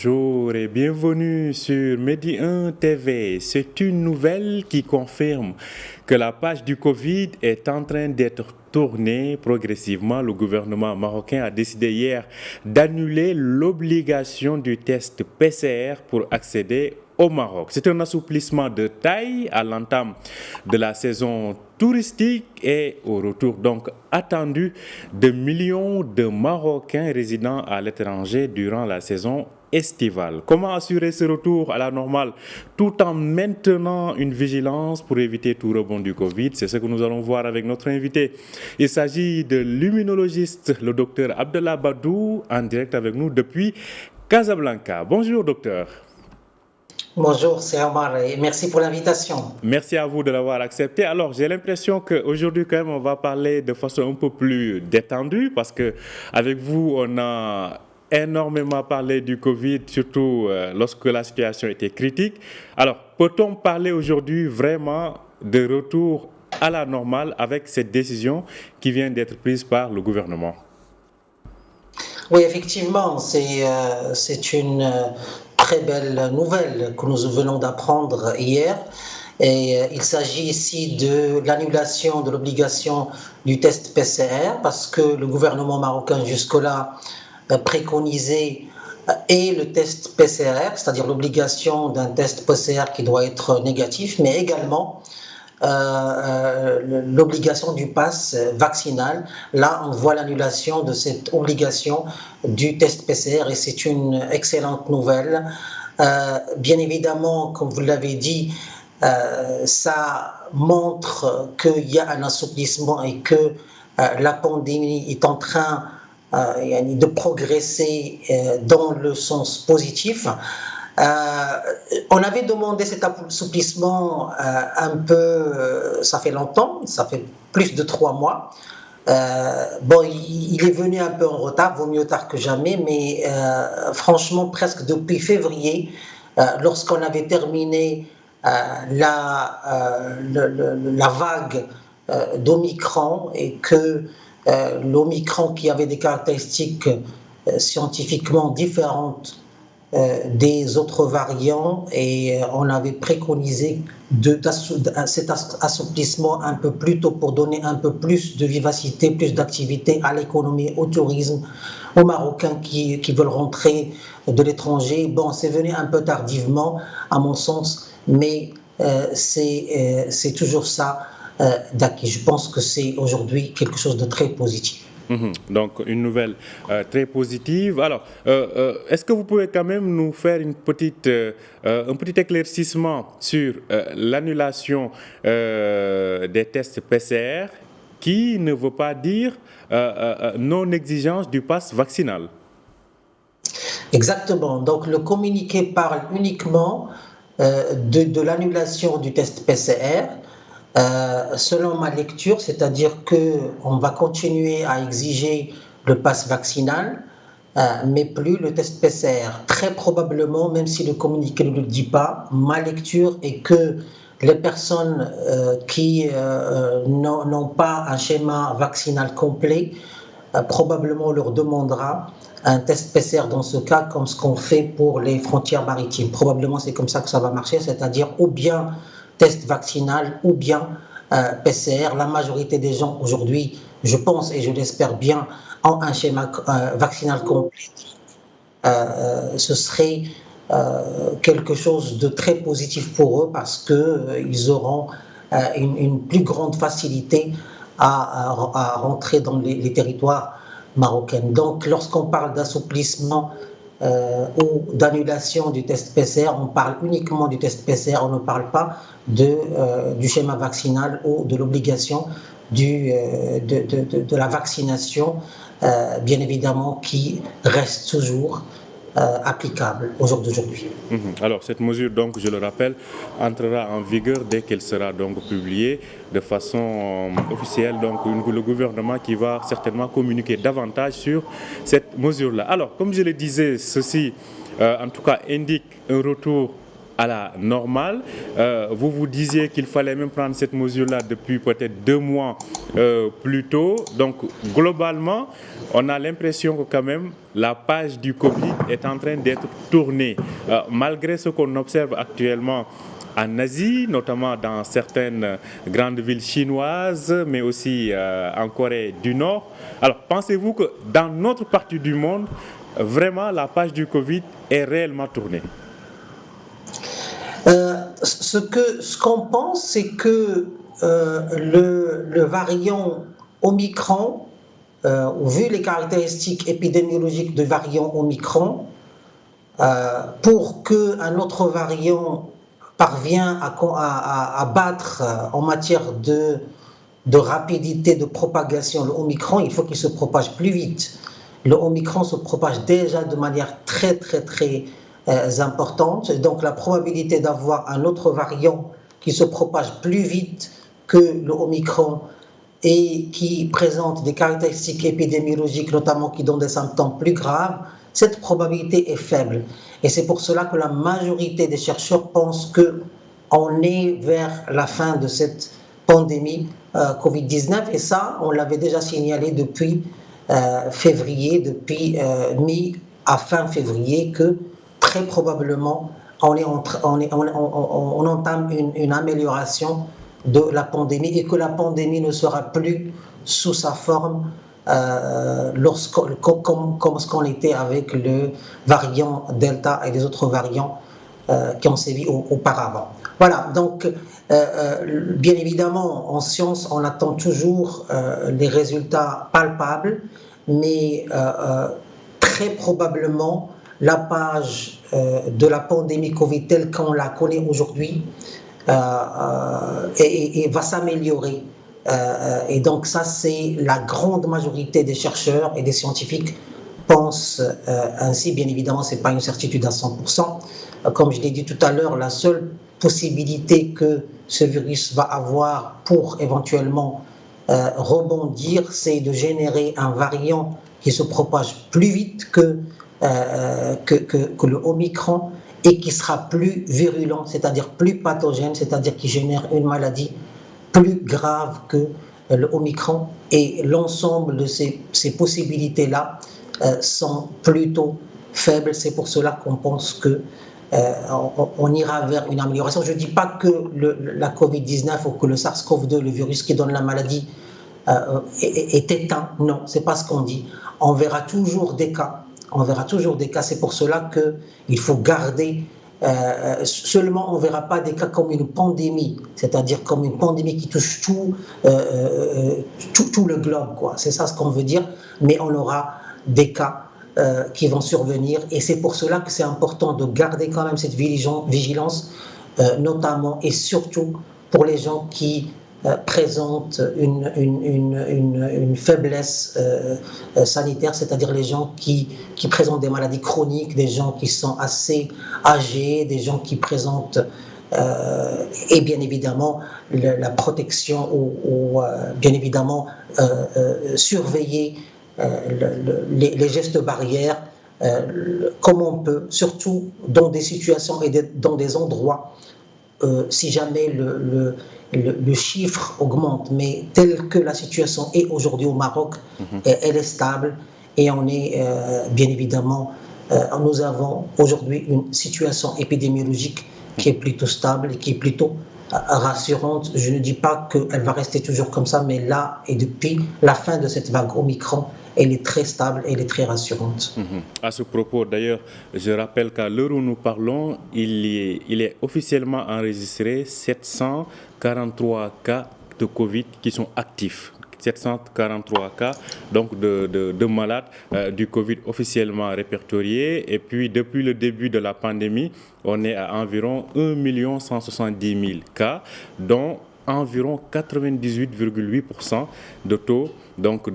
bonjour et bienvenue sur Medi 1 TV. C'est une nouvelle qui confirme que la page du Covid est en train d'être tournée progressivement. Le gouvernement marocain a décidé hier d'annuler l'obligation du test PCR pour accéder au Maroc. C'est un assouplissement de taille à l'entame de la saison touristique et au retour donc attendu de millions de Marocains résidant à l'étranger durant la saison estivale. Comment assurer ce retour à la normale tout en maintenant une vigilance pour éviter tout rebond du Covid? C'est ce que nous allons voir avec notre invité. Il s'agit de l'immunologiste, le docteur Abdallah Badou, en direct avec nous depuis Casablanca. Bonjour docteur. Bonjour, c'est Omar et merci pour l'invitation. Merci à vous de l'avoir accepté. Alors, j'ai l'impression qu'aujourd'hui, quand même, on va parler de façon un peu plus détendue parce qu'avec vous, on a énormément parlé du Covid, surtout lorsque la situation était critique. Alors, peut-on parler aujourd'hui vraiment de retour à la normale avec cette décision qui vient d'être prise par le gouvernement? Oui, effectivement, c'est une très belle nouvelle que nous venons d'apprendre hier. Et il s'agit ici de l'annulation de l'obligation du test PCR parce que le gouvernement marocain jusque-là préconisait et le test PCR, c'est-à-dire l'obligation d'un test PCR qui doit être négatif, mais également l'obligation du pass vaccinal. Là, on voit l'annulation de cette obligation du test PCR et c'est une excellente nouvelle. Bien évidemment, comme vous l'avez dit, ça montre qu'il y a un assouplissement et que la pandémie est en train de progresser dans le sens positif. On avait demandé cet assouplissement un peu, ça fait longtemps, ça fait plus de 3 mois. Il est venu un peu en retard, vaut mieux tard que jamais, mais franchement, presque depuis février, lorsqu'on avait terminé la vague d'Omicron et que l'Omicron qui avait des caractéristiques scientifiquement différentes des autres variants et on avait préconisé cet assouplissement un peu plus tôt pour donner un peu plus de vivacité, plus d'activité à l'économie, au tourisme, aux Marocains qui veulent rentrer de l'étranger. Bon, c'est venu un peu tardivement à mon sens, mais c'est toujours ça d'acquis. Je pense que c'est aujourd'hui quelque chose de très positif. Donc, une nouvelle très positive. Alors, est-ce que vous pouvez quand même nous faire un petit éclaircissement sur l'annulation des tests PCR qui ne veut pas dire non-exigence du pass vaccinal? Exactement. Donc, le communiqué parle uniquement de l'annulation du test PCR. Selon ma lecture, c'est-à-dire qu'on va continuer à exiger le pass vaccinal, mais plus le test PCR. Très probablement, même si le communiqué ne le dit pas, ma lecture est que les personnes qui n'ont pas un schéma vaccinal complet, probablement on leur demandera un test PCR dans ce cas, comme ce qu'on fait pour les frontières maritimes. Probablement c'est comme ça que ça va marcher, c'est-à-dire ou bien test vaccinal ou bien PCR. La majorité des gens aujourd'hui, je pense et je l'espère bien, ont un schéma vaccinal complet. Ce serait quelque chose de très positif pour eux parce qu'ils auront une plus grande facilité à rentrer dans les territoires marocains. Donc lorsqu'on parle d'assouplissement ou d'annulation du test PCR, on parle uniquement du test PCR, on ne parle pas du schéma vaccinal ou de l'obligation de la vaccination, bien évidemment, qui reste toujours applicable au jour d'aujourd'hui. Alors, cette mesure, donc, je le rappelle, entrera en vigueur dès qu'elle sera donc publiée de façon officielle. Donc, le gouvernement qui va certainement communiquer davantage sur cette mesure-là. Alors, comme je le disais, ceci, en tout cas, indique un retour à la normale. Vous vous disiez qu'il fallait même prendre cette mesure-là depuis peut-être 2 mois plus tôt. Donc, globalement, on a l'impression que quand même la page du Covid est en train d'être tournée. Malgré ce qu'on observe actuellement en Asie, notamment dans certaines grandes villes chinoises, mais aussi en Corée du Nord. Alors, pensez-vous que dans notre partie du monde, vraiment la page du Covid est réellement tournée? Ce qu'on pense, c'est que le variant Omicron, vu les caractéristiques épidémiologiques du variant Omicron, pour qu'un autre variant parvient à battre en matière de rapidité de propagation le Omicron, il faut qu'il se propage plus vite. Le Omicron se propage déjà de manière très importante. Donc la probabilité d'avoir un autre variant qui se propage plus vite que le Omicron et qui présente des caractéristiques épidémiologiques, notamment qui donnent des symptômes plus graves, cette probabilité est faible. Et c'est pour cela que la majorité des chercheurs pensent qu'on est vers la fin de cette pandémie Covid-19. Et ça, on l'avait déjà signalé depuis février, depuis mi à fin février, que très probablement on entame une amélioration de la pandémie et que la pandémie ne sera plus sous sa forme comme ce qu'on était avec le variant Delta et les autres variants qui ont sévi auparavant. Voilà, donc bien évidemment, en science, on attend toujours les résultats palpables, mais très probablement, la page de la pandémie Covid telle qu'on la connaît aujourd'hui et va s'améliorer. Et donc ça, c'est la grande majorité des chercheurs et des scientifiques pensent ainsi. Bien évidemment, ce n'est pas une certitude à 100%. Comme je l'ai dit tout à l'heure, la seule possibilité que ce virus va avoir pour éventuellement rebondir, c'est de générer un variant qui se propage plus vite que le Omicron et qui sera plus virulent, c'est-à-dire plus pathogène, c'est-à-dire qui génère une maladie plus grave que le Omicron. Et l'ensemble de ces possibilités-là sont plutôt faibles. C'est pour cela qu'on pense que on ira vers une amélioration. Je ne dis pas que la Covid-19 ou que le SARS-CoV-2, le virus qui donne la maladie, est éteint. Non, ce n'est pas ce qu'on dit. On verra toujours des cas. C'est pour cela qu'il faut garder. Seulement, on ne verra pas des cas comme une pandémie, c'est-à-dire comme une pandémie qui touche tout le globe, quoi. C'est ça ce qu'on veut dire. Mais on aura des cas qui vont survenir, et c'est pour cela que c'est important de garder quand même cette vigilance, notamment et surtout pour les gens qui présentent une faiblesse sanitaire, c'est-à-dire les gens qui présentent des maladies chroniques, des gens qui sont assez âgés, des gens qui présentent et bien évidemment la protection ou bien évidemment surveiller les gestes barrières comme on peut, surtout dans des situations et dans des endroits si jamais le chiffre augmente, mais tel que la situation est aujourd'hui au Maroc, elle est stable et on est bien évidemment, nous avons aujourd'hui une situation épidémiologique qui est plutôt stable et qui est plutôt rassurante. Je ne dis pas qu'elle va rester toujours comme ça, mais là et depuis la fin de cette vague Omicron, elle est très stable, elle est très rassurante. À ce propos, d'ailleurs, je rappelle qu'à l'heure où nous parlons, il est officiellement enregistré 743 cas de Covid qui sont actifs. 743 cas donc de malades du Covid officiellement répertoriés. Et puis, depuis le début de la pandémie, on est à environ 1 170 000 cas, dont environ 98,8% de taux donc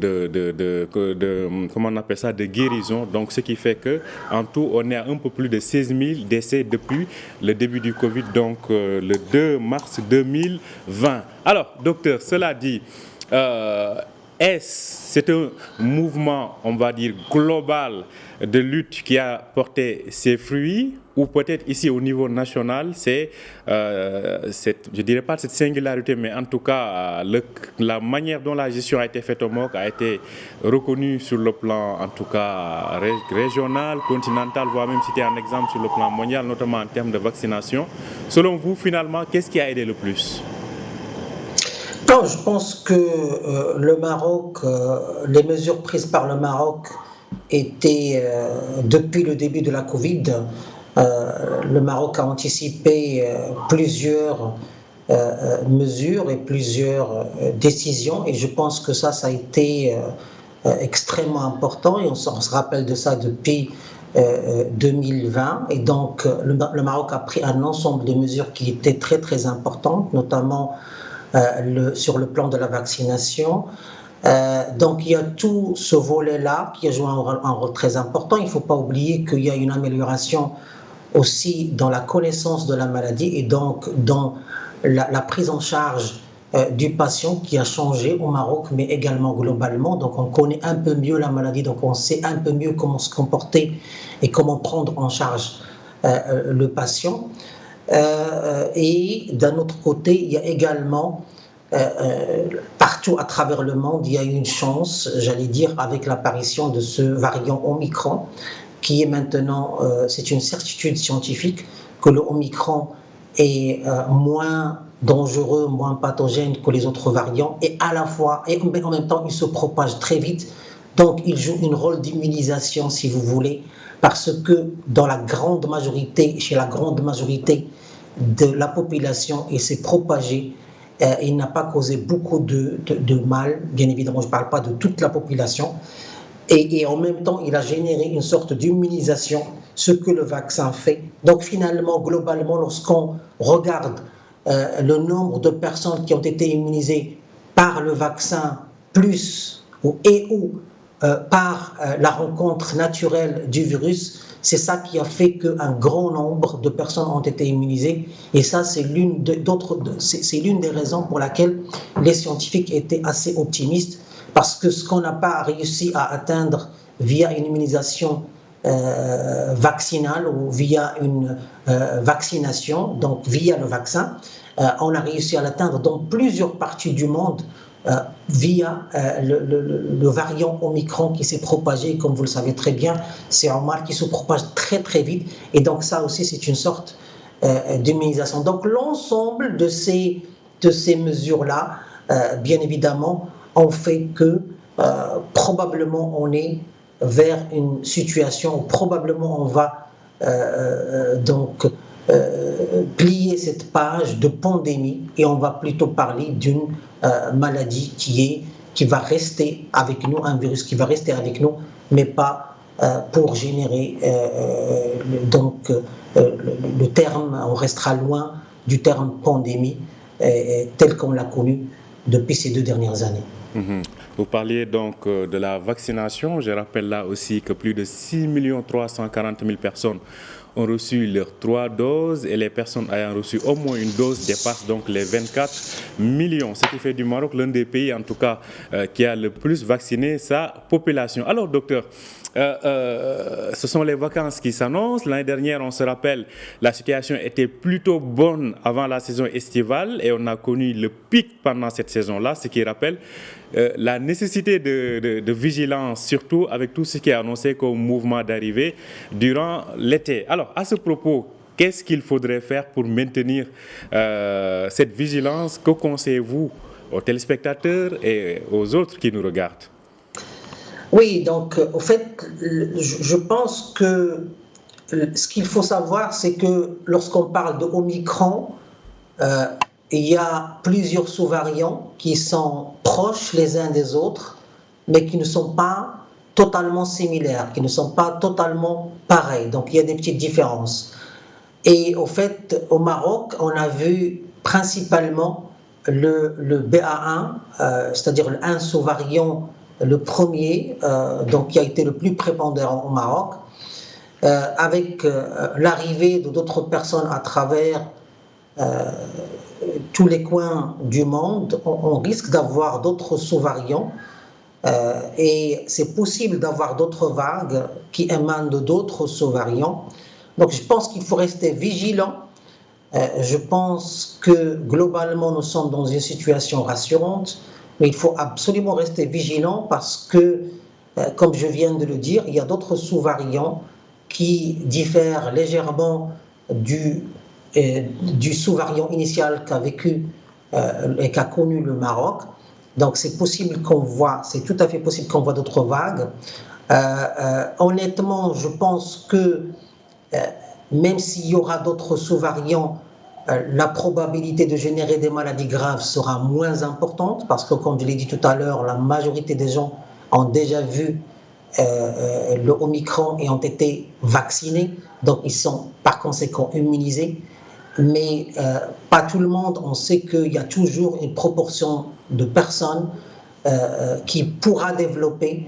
comment on appelle ça, de guérison. Donc ce qui fait que en tout on est à un peu plus de 16 000 décès depuis le début du Covid, donc le 2 mars 2020. Alors docteur, cela dit, c'est un mouvement, on va dire, global de lutte qui a porté ses fruits, ou peut-être ici au niveau national, c'est, je dirais pas cette singularité, mais en tout cas, la manière dont la gestion a été faite au Maroc a été reconnue sur le plan, en tout cas, régional, continental, voire même citer un exemple sur le plan mondial, notamment en termes de vaccination. Selon vous, finalement, qu'est-ce qui a aidé le plus? Non, je pense que le Maroc, les mesures prises par le Maroc étaient, depuis le début de la Covid, le Maroc a anticipé plusieurs mesures et plusieurs décisions, et je pense que ça a été extrêmement important, et on se rappelle de ça depuis 2020. Et donc le Maroc a pris un ensemble de mesures qui étaient très très importantes, notamment sur le plan de la vaccination. Donc il y a tout ce volet-là qui a joué un rôle très important. Il ne faut pas oublier qu'il y a une amélioration aussi dans la connaissance de la maladie et donc dans la prise en charge du patient qui a changé au Maroc, mais également globalement. Donc on connaît un peu mieux la maladie, donc on sait un peu mieux comment se comporter et comment prendre en charge le patient. Et d'un autre côté, il y a également partout à travers le monde, il y a eu une chance, j'allais dire, avec l'apparition de ce variant Omicron, qui est maintenant, c'est une certitude scientifique que le Omicron est moins dangereux, moins pathogène que les autres variants, et à la fois, et en même temps, il se propage très vite. Donc, il joue un rôle d'immunisation, si vous voulez, parce que dans la grande majorité, chez la grande majorité de la population, il s'est propagé. Il n'a pas causé beaucoup de mal. Bien évidemment, je ne parle pas de toute la population. Et en même temps, il a généré une sorte d'immunisation, ce que le vaccin fait. Donc finalement, globalement, lorsqu'on regarde le nombre de personnes qui ont été immunisées par le vaccin, plus ou par la rencontre naturelle du virus, c'est ça qui a fait qu'un grand nombre de personnes ont été immunisées. Et ça, c'est l'une des raisons pour laquelle les scientifiques étaient assez optimistes, parce que ce qu'on n'a pas réussi à atteindre via une immunisation vaccinale ou via une vaccination, donc via le vaccin, on a réussi à l'atteindre dans plusieurs parties du monde via le variant Omicron qui s'est propagé, comme vous le savez très bien, c'est un mal qui se propage très très vite, et donc ça aussi c'est une sorte d'immunisation. Donc l'ensemble de ces mesures-là, bien évidemment, ont fait que probablement on est vers une situation où probablement on va plier cette page de pandémie et on va plutôt parler d'une maladie qui va rester avec nous, un virus qui va rester avec nous, mais pas pour générer le terme, on restera loin du terme pandémie tel qu'on l'a connu depuis ces 2 dernières années. Vous parliez donc de la vaccination. Je rappelle là aussi que plus de 6 340 000 personnes ont reçu leurs 3 doses et les personnes ayant reçu au moins une dose dépassent donc les 24 millions, ce qui fait du Maroc l'un des pays en tout cas qui a le plus vacciné sa population. Alors docteur, ce sont les vacances qui s'annoncent. L'année dernière, on se rappelle, la situation était plutôt bonne avant la saison estivale et on a connu le pic pendant cette saison-là, ce qui rappelle la nécessité de vigilance, surtout avec tout ce qui est annoncé comme mouvement d'arrivée durant l'été. Alors, à ce propos, qu'est-ce qu'il faudrait faire pour maintenir cette vigilance? Que conseillez-vous aux téléspectateurs et aux autres qui nous regardent? Oui, donc au fait, je pense que ce qu'il faut savoir, c'est que lorsqu'on parle de Omicron, il y a plusieurs sous-variants qui sont proches les uns des autres, mais qui ne sont pas totalement similaires, qui ne sont pas totalement pareils. Donc il y a des petites différences. Et au fait, au Maroc, on a vu principalement le BA1, c'est-à-dire le 1 sous-variant, le premier, donc qui a été le plus prépondérant au Maroc, avec l'arrivée d'autres personnes à travers tous les coins du monde, on risque d'avoir d'autres sous-variants et c'est possible d'avoir d'autres vagues qui émanent d'autres sous-variants. Donc je pense qu'il faut rester vigilant. Je pense que globalement nous sommes dans une situation rassurante, mais il faut absolument rester vigilant parce que, comme je viens de le dire, il y a d'autres sous-variants qui diffèrent légèrement du sous-variant initial qu'a vécu et qu'a connu le Maroc. Donc c'est tout à fait possible qu'on voit d'autres vagues. Honnêtement, je pense que même s'il y aura d'autres sous-variants, la probabilité de générer des maladies graves sera moins importante parce que, comme je l'ai dit tout à l'heure, la majorité des gens ont déjà vu le Omicron et ont été vaccinés, donc ils sont par conséquent immunisés. Mais pas tout le monde. On sait qu'il y a toujours une proportion de personnes qui pourra développer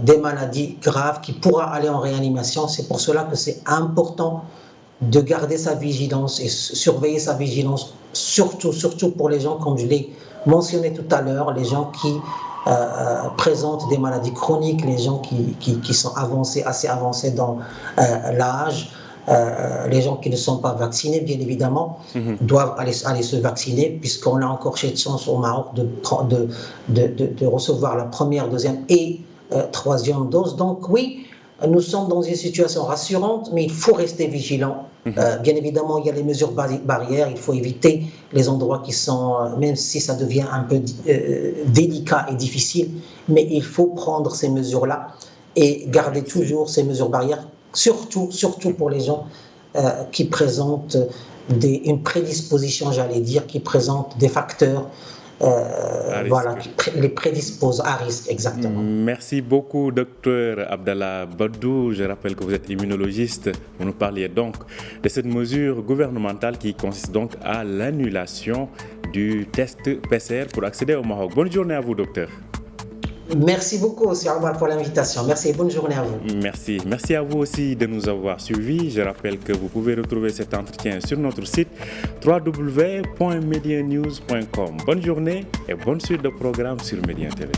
des maladies graves, qui pourra aller en réanimation. C'est pour cela que c'est important de garder sa vigilance et surveiller sa vigilance, surtout pour les gens, comme je l'ai mentionné tout à l'heure, les gens qui présentent des maladies chroniques, les gens qui sont assez avancés dans l'âge. Les gens qui ne sont pas vaccinés, bien évidemment, doivent aller se vacciner, puisqu'on a encore cette chance au Maroc de recevoir la première, deuxième et troisième dose. Donc oui, nous sommes dans une situation rassurante, mais il faut rester vigilant. Bien évidemment, il y a les mesures barrières, il faut éviter les endroits qui sont, même si ça devient un peu délicat et difficile, mais il faut prendre ces mesures-là et garder toujours ces mesures barrières, surtout pour les gens qui présentent une prédisposition, j'allais dire, qui présentent des facteurs qui les prédisposent à risque, exactement. Merci beaucoup, Dr Abdallah Baddou. Je rappelle que vous êtes immunologiste. Vous nous parliez donc de cette mesure gouvernementale qui consiste donc à l'annulation du test PCR pour accéder au Maroc. Bonne journée à vous, docteur. Merci beaucoup, Sir Omar, pour l'invitation. Merci et bonne journée à vous. Merci. Merci à vous aussi de nous avoir suivis. Je rappelle que vous pouvez retrouver cet entretien sur notre site www.medianews.com. Bonne journée et bonne suite de programmes sur Média TV.